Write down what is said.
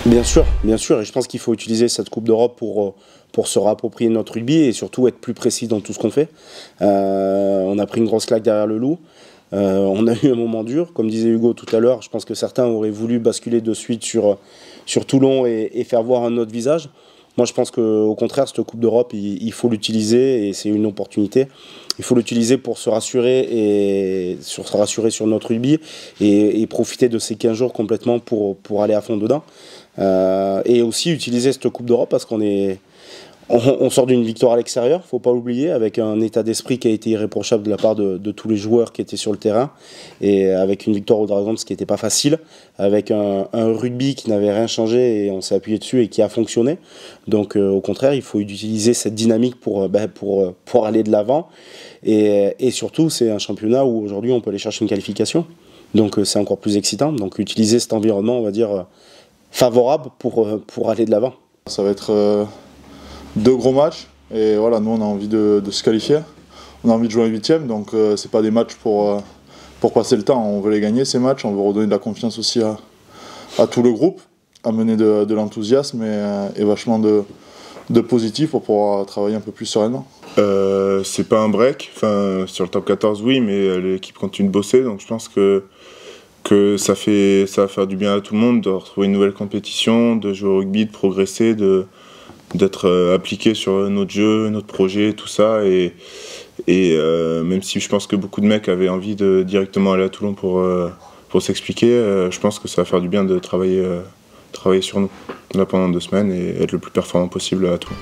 Bien sûr, et je pense qu'il faut utiliser cette Coupe d'Europe pour se réapproprier notre rugby et surtout être plus précis dans tout ce qu'on fait. On a pris une grosse claque derrière le Loup. On a eu un moment dur, comme disait Hugo tout à l'heure. Je pense que certains auraient voulu basculer de suite sur Toulon et faire voir un autre visage. Moi, je pense qu'au contraire, cette Coupe d'Europe, il faut l'utiliser et c'est une opportunité. Il faut l'utiliser pour se rassurer sur notre rugby et profiter de ces 15 jours complètement pour aller à fond dedans. Et aussi utiliser cette Coupe d'Europe parce on sort d'une victoire à l'extérieur, faut pas l'oublier, avec un état d'esprit qui a été irréprochable de la part de tous les joueurs qui étaient sur le terrain, et avec une victoire aux Dragons, ce qui n'était pas facile, avec un rugby qui n'avait rien changé et on s'est appuyé dessus et qui a fonctionné. Donc au contraire, il faut utiliser cette dynamique pour aller de l'avant. Et surtout, c'est un championnat où aujourd'hui on peut aller chercher une qualification. Donc c'est encore plus excitant. Donc utiliser cet environnement, on va dire, favorable pour aller de l'avant. Ça va être deux gros matchs et voilà, nous on a envie de se qualifier, on a envie de jouer un huitième, donc c'est pas des matchs pour passer le temps, on veut les gagner ces matchs, on veut redonner de la confiance aussi à tout le groupe, amener de l'enthousiasme et vachement de positif pour pouvoir travailler un peu plus sereinement. C'est pas un break, enfin, sur le top 14 oui, mais l'équipe continue de bosser, donc je pense que ça va faire du bien à tout le monde de retrouver une nouvelle compétition, de jouer au rugby, de progresser, d'être appliqué sur notre jeu, notre projet, tout ça. Et même si je pense que beaucoup de mecs avaient envie de directement aller à Toulon pour s'expliquer, je pense que ça va faire du bien de travailler sur nous là pendant 2 semaines et être le plus performant possible à Toulon.